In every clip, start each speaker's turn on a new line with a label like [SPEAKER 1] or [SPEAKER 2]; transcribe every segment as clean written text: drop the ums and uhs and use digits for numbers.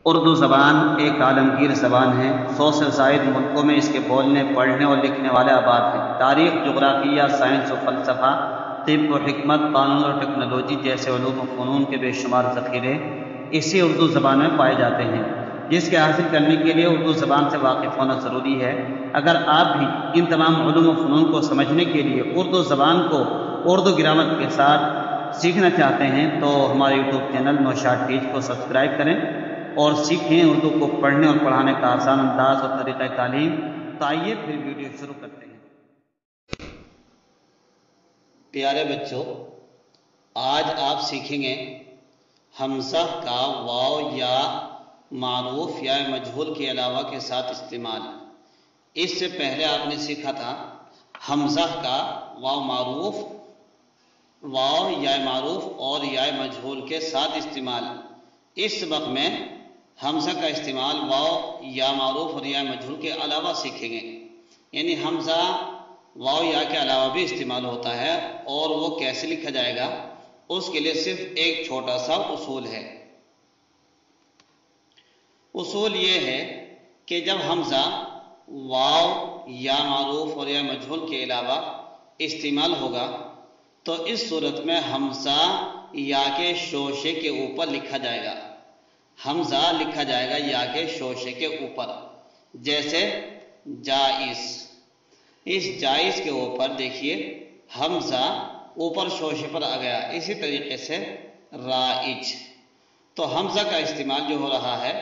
[SPEAKER 1] اردو زبان ایک عالمگیر زبان ہے۔ 100 سے زائد ملکوں میں اس کے بولنے، پڑھنے اور لکھنے والے آباد ہیں۔ تاریخ، جغرافیہ، سائنس و فلسفہ، طب و حکمت، قانون اور ٹیکنالوجی جیسے علوم و فنون کے بے شمار ذخیرے اسی اردو زبان میں پائے جاتے ہیں، جس کے حاصل کرنے کے لیے اردو زبان سے واقف ہونا ضروری ہے۔ اگر آپ بھی ان تمام علوم و فنون کو سمجھنے کے لیے اردو زبان کو اردو گرامر کے ساتھ سیکھنا چاہتے ہیں تو ہمارے یوٹیوب چینل نوشاد ٹیچ کو سبسکرائب کریں اور سیکھیں اردو کو پڑھنے اور پڑھانے کا آسان انداز اور طریقہ تعلیم۔ تو آئیے پھر ویڈیو شروع کرتے ہیں۔ پیارے بچوں، آج آپ سیکھیں گے حمزہ کا واو یا معروف یا مجہول کے علاوہ کے ساتھ استعمال۔ اس سے پہلے آپ نے سیکھا تھا حمزہ کا واو یا معروف اور یا مجہول کے ساتھ استعمال۔ اس سبق میں حمزہ کا استعمال واو یا معروف اور یا مجہول کے علاوہ سیکھیں گے، یعنی حمزہ واو یا کے علاوہ بھی استعمال ہوتا ہے، اور وہ کیسے لکھا جائے گا اس کے لیے صرف ایک چھوٹا سا اصول ہے۔ اصول یہ ہے کہ جب حمزہ واو یا معروف اور یا مجہول کے علاوہ استعمال ہوگا تو اس صورت میں حمزہ یا کے شوشے کے اوپر لکھا جائے گا۔ حمزہ لکھا جائے گا یا کے شوشے کے اوپر، جیسے جائز۔ اس جائز کے اوپر دیکھیے حمزہ اوپر شوشے پر آ گیا۔ اسی طریقے سے رائج، تو حمزہ کا استعمال جو ہو رہا ہے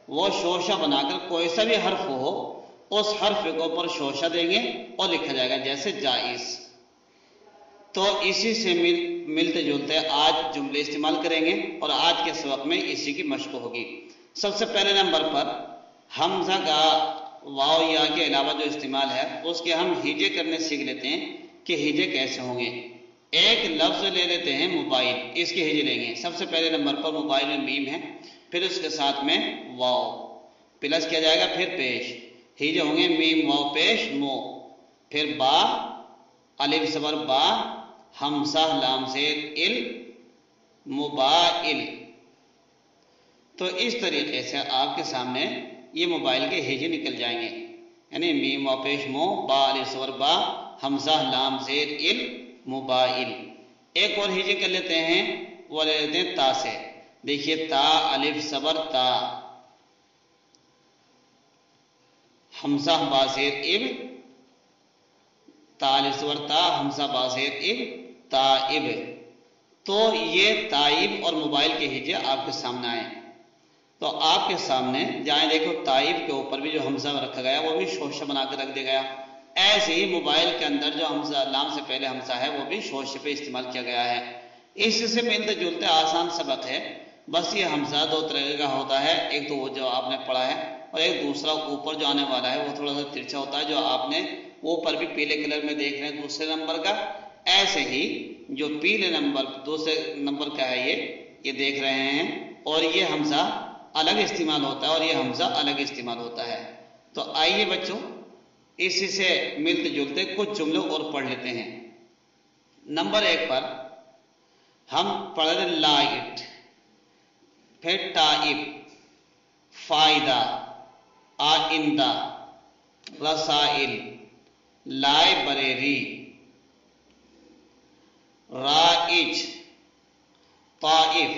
[SPEAKER 1] وہ شوشہ بنا کر کوئی سا بھی حرف ہو اس حرف کے اوپر شوشہ دیں گے اور لکھا جائے گا، جیسے جائز۔ تو اسی سے ملتے جلتے آج جملے استعمال کریں گے اور آج کے سبق میں اسی کی مشق ہوگی۔ سب سے پہلے نمبر پر حمزہ کا واو یا کے علاوہ جو استعمال ہے اس کے ہم ہیجے کرنے سیکھ لیتے ہیں کہ ہیجے کیسے ہوں گے۔ ایک لفظ لے لیتے ہیں موبائل، اس کے ہیجے لیں گے۔ سب سے پہلے نمبر پر موبائل میں میم ہے، پھر اس کے ساتھ میں واو پلس کیا جائے گا، پھر پیش ہیجے ہوں گے میم واو پیش مو، پھر با الف زبر با حمزہ لام زیر ال موبائل۔ تو اس طریقے سے آپ کے سامنے یہ موبائل کے ہیجے نکل جائیں گے، یعنی میم واو پیش مو با الف زبر با حمزہ لام زیر ال موبائل۔ ایک اور ہیجے کر لیتے ہیں، وہ لے لیتے ہیں تا سے۔ دیکھیے تا الف زبر تا حمزہ با زیر اب تا الف زبر تا حمزہ با زیر اب تائب۔ تو یہ تائب اور موبائل کے ہیجے آپ کے سامنے آئے، تو آپ کے سامنے جائیں دیکھو تائب کے اوپر بھی جو حمزہ رکھا گیا وہ بھی شوشہ بنا کر رکھ دیا گیا۔ ایسے ہی موبائل کے اندر جو حمزہ لام سے پہلے حمزہ ہے وہ بھی شوشے پہ استعمال کیا گیا ہے۔ اس سے ملتے جلتے آسان سبق ہے، بس یہ حمزہ دو طرح کا ہوتا ہے، ایک تو وہ جو آپ نے پڑھا ہے اور ایک دوسرا اوپر جو آنے والا ہے وہ تھوڑا سا ترچھا ہوتا ہے، جو آپ نے اوپر بھی پیلے کلر میں دیکھ رہے ہیں دوسرے نمبر کا۔ ایسے ہی جو پیلے نمبر دوسرے نمبر کا ہے یہ دیکھ رہے ہیں، اور یہ حمزہ الگ استعمال ہوتا ہے اور یہ حمزہ الگ استعمال ہوتا ہے۔ تو آئیے بچوں اسی سے ملتے جلتے کچھ جملے اور پڑھ لیتے ہیں۔ نمبر 1 پر ہم پڑھ رہے لائٹ، پھر ٹائب، فائدہ، آئندہ، رسائل، لائبریری، رائج، طائف،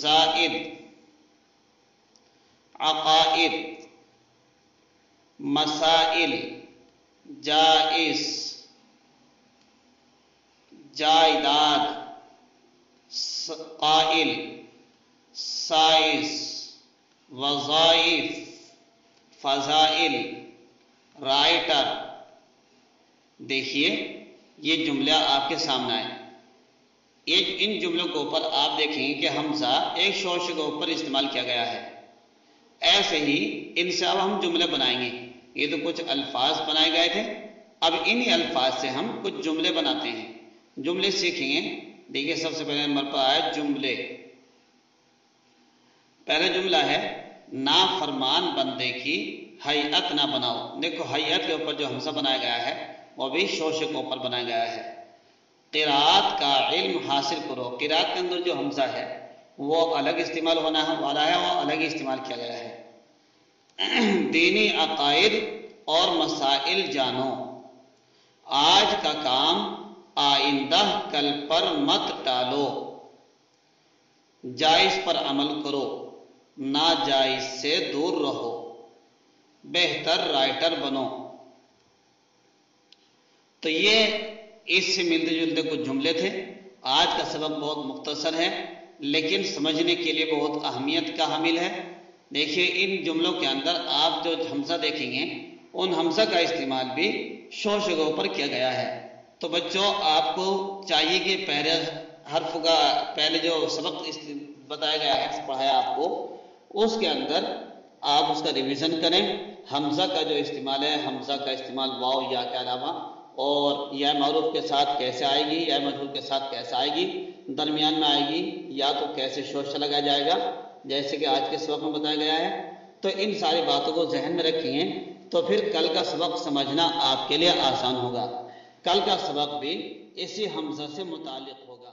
[SPEAKER 1] زائد، عقائد، مسائل، جائز، جائیداد، قائل، سائز، وظائف، فضائل، رائٹر۔ دیکھیے یہ جملہ آپ کے سامنے آئے، ان جملوں کے اوپر آپ دیکھیں گے کہ حمزہ ایک شوشے کے اوپر استعمال کیا گیا ہے۔ ایسے ہی ان سے اب ہم جملے بنائیں گے۔ یہ تو کچھ الفاظ بنائے گئے تھے، اب انہی الفاظ سے ہم کچھ جملے بناتے ہیں، جملے سیکھیں گے۔ دیکھیے سب سے پہلے نمبر پر آیا جملے۔ پہلا جملہ ہے نافرمان بندے کی ہیئت نہ بناؤ۔ دیکھو ہیئت کے اوپر جو حمزہ بنایا گیا ہے وہ بھی شوشے کے اوپر بنایا گیا ہے۔ قرات کا علم حاصل کرو، قرات کے اندر جو حمزہ ہے وہ الگ استعمال ہونا والا ہے، وہ الگ استعمال کیا گیا ہے۔ دینی عقائد اور مسائل جانو، آج کا کام آئندہ کل پر مت ٹالو، جائز پر عمل کرو، ناجائز سے دور رہو، بہتر رائٹر بنو۔ تو یہ اس سے ملتے جلتے کچھ جملے تھے۔ آج کا سبق بہت مختصر ہے لیکن سمجھنے کے لیے بہت اہمیت کا حامل ہے۔ دیکھیے ان جملوں کے اندر آپ جو حمزہ دیکھیں گے ان حمزہ کا استعمال بھی شو شگوں پر کیا گیا ہے۔ تو بچوں آپ کو چاہیے کہ پہلے حرف کا پہلے جو سبق بتایا گیا ہے پڑھایا آپ کو، اس کے اندر آپ اس کا ریویژن کریں۔ حمزہ کا جو استعمال ہے، حمزہ کا استعمال واو یا کے علاوہ اور یا معروف کے ساتھ کیسے آئے گی، یا مجہول کے ساتھ کیسے آئے گی، درمیان میں آئے گی یا تو کیسے شوشہ لگایا جائے گا جیسے کہ آج کے سبق میں بتایا گیا ہے۔ تو ان ساری باتوں کو ذہن میں رکھیں تو پھر کل کا سبق سمجھنا آپ کے لیے آسان ہوگا۔ کل کا سبق بھی اسی حمزہ سے متعلق ہوگا۔